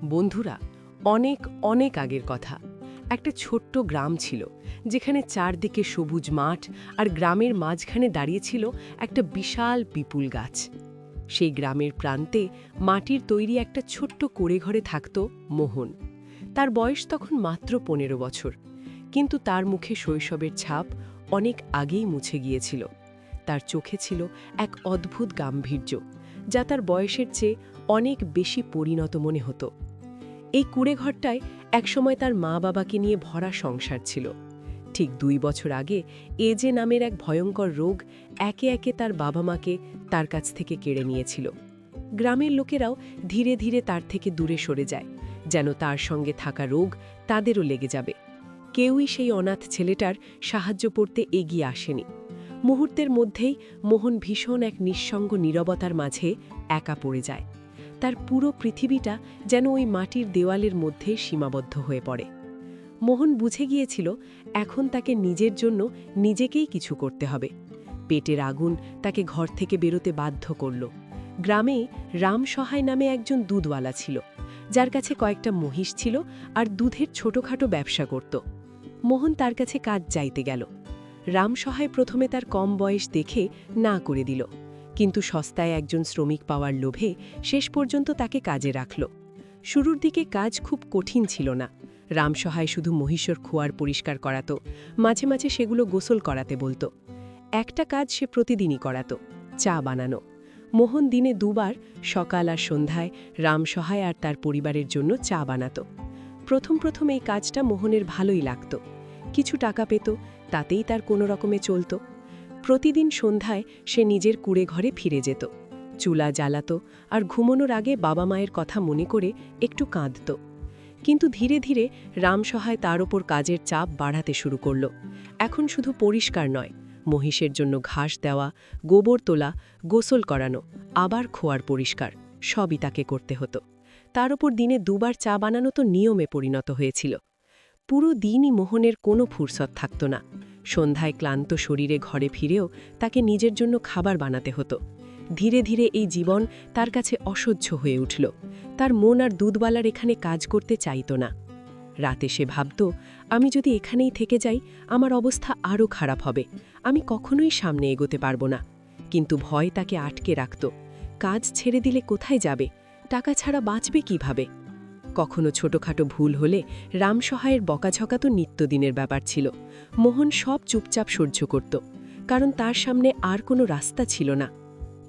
বন্ধুরা, অনেক অনেক আগের কথা। একটা ছোট্ট গ্রাম ছিল যেখানে চারদিকে সবুজ মাঠ আর গ্রামের মাঝখানে দাঁড়িয়েছিল একটা বিশাল পিপুল গাছ। সেই গ্রামের প্রান্তে মাটির তৈরি একটা ছোট্ট কুঁড়েঘরে থাকত মোহন। তার বয়স তখন মাত্র ১৫ বছর, কিন্তু তার মুখে শৈশবের ছাপ অনেক আগেই মুছে গিয়েছিল। তার চোখে ছিল এক অদ্ভুত গাম্ভীর্য, যা তার বয়সের চেয়ে অনেক বেশি পরিণত মনে হতো। এই কুঁড়েঘরটায় একসময় তার মা বাবাকে নিয়ে ভরা সংসার ছিল। ঠিক ২ বছর আগে এজে নামের এক ভয়ঙ্কর রোগ একে একে তার বাবা মাকে তার কাছ থেকে কেড়ে নিয়েছিল। গ্রামের লোকেরাও ধীরে ধীরে তার থেকে দূরে সরে যায়, যেন তার সঙ্গে থাকা রোগ তাদেরও লেগে যাবে। কেউই সেই অনাথ ছেলেটার সাহায্য করতে এগিয়ে আসেনি। মুহূর্তের মধ্যেই মোহন ভীষণ এক নিঃসঙ্গ নীরবতার মাঝে একা পড়ে যায়। তার পুরো পৃথিবীটা যেন ওই মাটির দেওয়ালের মধ্যে সীমাবদ্ধ হয়ে পড়ে। মোহন বুঝে গিয়েছিল এখন তাকে নিজের জন্য নিজেকেই কিছু করতে হবে। পেটের আগুন তাকে ঘর থেকে বেরোতে বাধ্য করল। গ্রামে রাম সহায় নামে একজন দুধওয়ালা ছিল, যার কাছে কয়েকটা মহিষ ছিল আর দুধের ছোটখাটো ব্যবসা করত। মোহন তার কাছে কাজ চাইতে গেল। রাম সহায় প্রথমে তার কম বয়স দেখে না করে দিল, কিন্তু সস্তায় একজন শ্রমিক পাওয়ার লোভে শেষ পর্যন্ত তাকে কাজে রাখল। শুরুর দিকে কাজ খুব কঠিন ছিল না। রামসহায় শুধু মহিষের খোয়ার পরিষ্কার করাত, মাঝে মাঝে সেগুলো গোসল করাতে বলতো। একটা কাজ সে প্রতিদিনই করাত, চা বানানো। মোহন দিনে ২ বার, সকাল আর সন্ধ্যায়, রামসহায় আর তার পরিবারের জন্য চা বানাত। প্রথম প্রথম এই কাজটা মোহনের ভালোই লাগত। কিছু টাকা পেত, তাতেই তার কোনো রকমে চলত। প্রতিদিন সন্ধ্যায় সে নিজের কুঁড়েঘরে ফিরে যেত, চুলা জ্বালাত আর ঘুমানোর আগে বাবা মায়ের কথা মনে করে একটু কাঁদত। কিন্তু ধীরে ধীরে রামসহায় তার ওপর কাজের চাপ বাড়াতে শুরু করল। এখন শুধু পরিষ্কার নয়, মহিষের জন্য ঘাস দেওয়া, গোবর তোলা, গোসল করানো, আবার খোয়ার পরিষ্কার, সবই তাকে করতে হতো। তার ওপর দিনে ২ বার চা বানানো তো নিয়মে পরিণত হয়েছিল। পুরো দিনই মোহনের কোনো ফুরসত থাকত না। সন্ধ্যায় ক্লান্ত শরীরে ঘরে ফিরেও তাকে নিজের জন্য খাবার বানাতে হতো। ধীরে ধীরে এই জীবন তার কাছে অসহ্য হয়ে উঠল। তার মন আর দুধওয়ালার এখানে কাজ করতে চাইত না। রাতে সে ভাবত, আমি যদি এখানেই থেকে যাই, আমার অবস্থা আরও খারাপ হবে। আমি কখনোই সামনে এগোতে পারব না। কিন্তু ভয় তাকে আটকে রাখত। কাজ ছেড়ে দিলে কোথায় যাবে? টাকা ছাড়া বাঁচবে কিভাবে? কখনো ছোটখাটো ভুল হলে রামসহায়ের বকাঝকা তো নিত্যদিনের ব্যাপার ছিল। মোহন সব চুপচাপ সহ্য করত, কারণ তার সামনে আর কোনো রাস্তা ছিল না।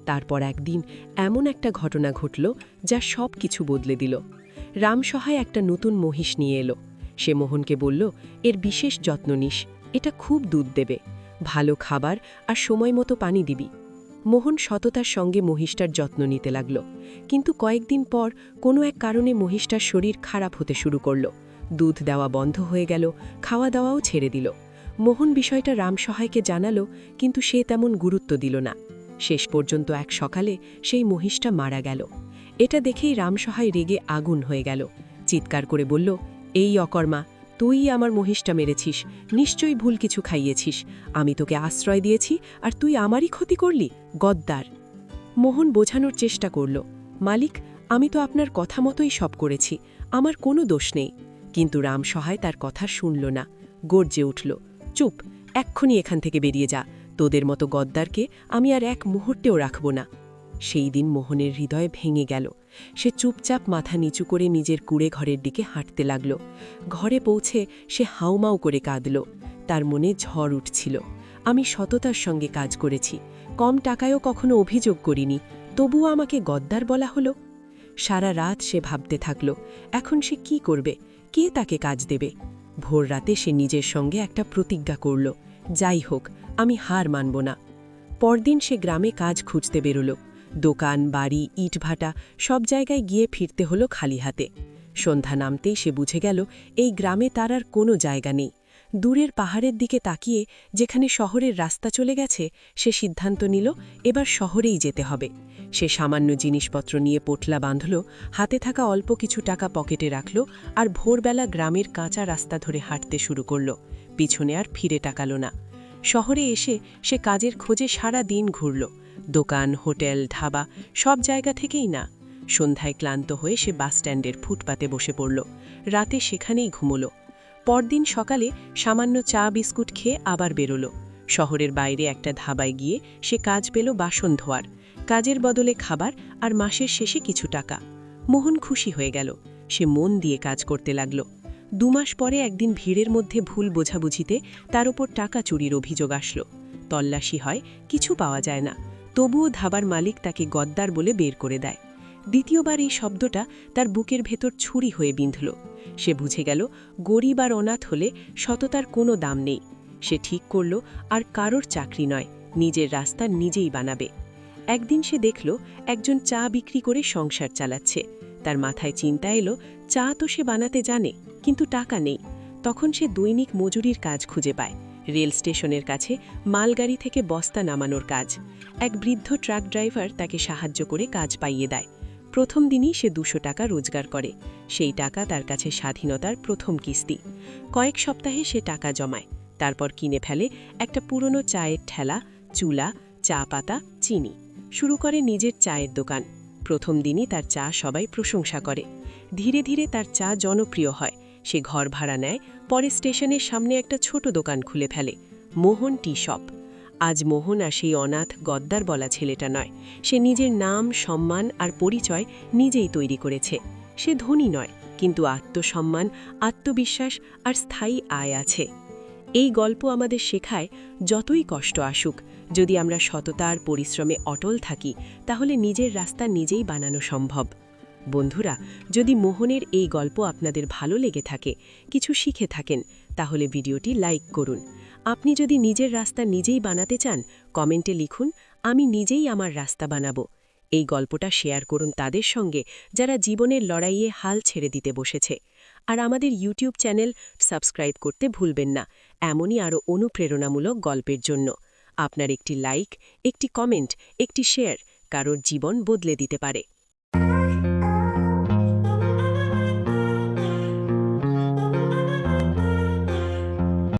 তারপর একদিন এমন একটা ঘটনা ঘটল যা সব কিছু বদলে দিল। রামসহায় একটা নতুন মহিষ নিয়ে এলো। সে মোহনকে বলল, এর বিশেষ যত্ন নিস, এটা খুব দুধ দেবে, ভালো খাবার আর সময় মতো পানি দিবি। মোহন সততার সঙ্গে মহিষটার যত্ন নিতে লাগল। কিন্তু কয়েকদিন পর কোনো এক কারণে মহিষটার শরীর খারাপ হতে শুরু করল। দুধ দেওয়া বন্ধ হয়ে গেল, খাওয়া দাওয়াও ছেড়ে দিল। মোহন বিষয়টা রামসহায়কে জানালো, কিন্তু সে তেমন গুরুত্ব দিল না। শেষ পর্যন্ত এক সকালে সেই মহিষটা মারা গেল। এটা দেখেই রামসহায় রেগে আগুন হয়ে গেল। চিৎকার করে বলল, এই অকর্মা, তুই আমার মহিষটা মেরেছিস, নিশ্চয়ই ভুল কিছু খাইয়েছিস। আমি তোকে আশ্রয় দিয়েছি আর তুই আমারই ক্ষতি করলি, গদ্দার। মোহন বোঝানোর চেষ্টা করল, মালিক, আমি তো আপনার কথা মতোই সব করেছি, আমার কোনো দোষ নেই। কিন্তু রামসহায় তার কথা শুনল না, গর্জে উঠল, চুপ, এক্ষুনি এখান থেকে বেরিয়ে যা। তোদের মতো গদ্দারকে আমি আর এক মুহূর্তেও রাখব না। সেই দিন মোহনের হৃদয় ভেঙে গেল। সে চুপচাপ মাথা নিচু করে নিজের কুঁড়ে ঘরের দিকে হাঁটতে লাগল। ঘরে পৌঁছে সে হাউমাউ করে কাঁদল। তার মনে ঝড় উঠছিল। আমি সততার সঙ্গে কাজ করেছি, কম টাকায়ও কখনো অভিযোগ করিনি, তবুও আমাকে গদ্দার বলা হলো। সারা রাত সে ভাবতে থাকল, এখন সে কি করবে, কে তাকে কাজ দেবে। ভোর রাতে সে নিজের সঙ্গে একটা প্রতিজ্ঞা করল, যাই হোক, আমি হার মানব না। পরদিন সে গ্রামে কাজ খুঁজতে বেরোল। দোকান, বাড়ি, ইটভাটা সব জায়গায় গিয়ে ফিরতে হলো খালি হাতে। সন্ধ্যা নামতেই সে বুঝে গেল এই গ্রামে তার আর কোনো জায়গা নেই। দূরের পাহাড়ের দিকে তাকিয়ে যেখানে শহরের রাস্তা চলে গেছে, সে সিদ্ধান্ত নিল এবার শহরেই যেতে হবে। সে সামান্য জিনিসপত্র নিয়ে পোটলা বাঁধল, হাতে থাকা অল্প কিছু টাকা পকেটে রাখল আর ভোরবেলা গ্রামের কাঁচা রাস্তা ধরে হাঁটতে শুরু করল। পিছনে আর ফিরে তাকাল না। শহরে এসে সে কাজের খোঁজে সারা দিন ঘুরল। দোকান, হোটেল, ধাবা সব জায়গা থেকেই না। সন্ধ্যায় ক্লান্ত হয়ে সে বাসস্ট্যান্ডের ফুটপাতে বসে পড়ল। রাতে সেখানেই ঘুমল। পরদিন সকালে সামান্য চা বিস্কুট খেয়ে আবার বেরোল। শহরের বাইরে একটা ধাবায় গিয়ে সে কাজ পেল বাসন ধোয়ার। কাজের বদলে খাবার আর মাসের শেষে কিছু টাকা। মোহন খুশি হয়ে গেল। সে মন দিয়ে কাজ করতে লাগল। 2 মাস পরে একদিন ভিড়ের মধ্যে ভুল বোঝাবুঝিতে তার ওপর টাকা চুরির অভিযোগ আসলো। তল্লাশি হয়, কিছু পাওয়া যায় না। তবুও ধাবার মালিক তাকে গদ্দার বলে বের করে দেয়। দ্বিতীয়বার এই শব্দটা তার বুকের ভেতর ছুরি হয়ে বিঁধল। সে বুঝে গেল গরিব আর অনাথ হলে সততার কোনো দাম নেই। সে ঠিক করল আর কারোর চাকরি নয়, নিজের রাস্তা নিজেই বানাবে। একদিন সে দেখল একজন চা বিক্রি করে সংসার চালাচ্ছে। তার মাথায় চিন্তা এলো, চা তো সে বানাতে জানে, কিন্তু টাকা নেই। তখন সে দৈনিক মজুরির কাজ খুঁজে পায়। রেল স্টেশনের কাছে মালগাড়ি থেকে বস্তা নামানোর কাজ। এক বৃদ্ধ ট্রাক ড্রাইভার তাকে সাহায্য করে কাজ পাইয়ে দেয়। প্রথম দিনই সে 200 টাকা রোজগার করে। সেই টাকা তার কাছে স্বাধীনতার প্রথম কিস্তি। কয়েক সপ্তাহে সে টাকা জমায়। তারপর কিনে ফেলে একটা পুরনো চায়ের ঠেলা, চুলা, চা পাতা, চিনি। শুরু করে নিজের চায়ের দোকান। প্রথম দিনই তার চা সবাই প্রশংসা করে। ধীরে ধীরে তার চা জনপ্রিয় হয়। সে ঘর ভাড়া নেয়, পরে স্টেশনের সামনে একটা ছোট দোকান খুলে ফেলে, মোহন টি শপ। আজ মোহন আর সেই অনাথ গদ্দার বলা ছেলেটা নয়। সে নিজের নাম, সম্মান আর পরিচয় নিজেই তৈরি করেছে। সে ধনী নয়, কিন্তু আত্মসম্মান, আত্মবিশ্বাস আর স্থায়ী আয় আছে। এই গল্প আমাদের শেখায়, যতই কষ্ট আসুক, যদি আমরা সততার পরিশ্রমে অটল থাকি, তাহলে নিজের রাস্তা নিজেই বানানো সম্ভব। বন্ধুরা, যদি মোহনের এই গল্প আপনাদের ভালো লেগে থাকে, কিছু শিখে থাকেন, তাহলে ভিডিওটি লাইক করুন। আপনি যদি নিজের রাস্তা নিজেই বানাতে চান, কমেন্টে লিখুন, আমি নিজেই আমার রাস্তা বানাবো। এই গল্পটা শেয়ার করুন তাদের সঙ্গে যারা জীবনের লড়াইয়ে হাল ছেড়ে দিতে বসেছে। আর আমাদের ইউটিউব চ্যানেল সাবস্ক্রাইব করতে ভুলবেন না, এমনই আরও অনুপ্রেরণামূলক গল্পের জন্য। আপনার একটি লাইক, একটি কমেন্ট, একটি শেয়ার কারোর জীবন বদলে দিতে পারে।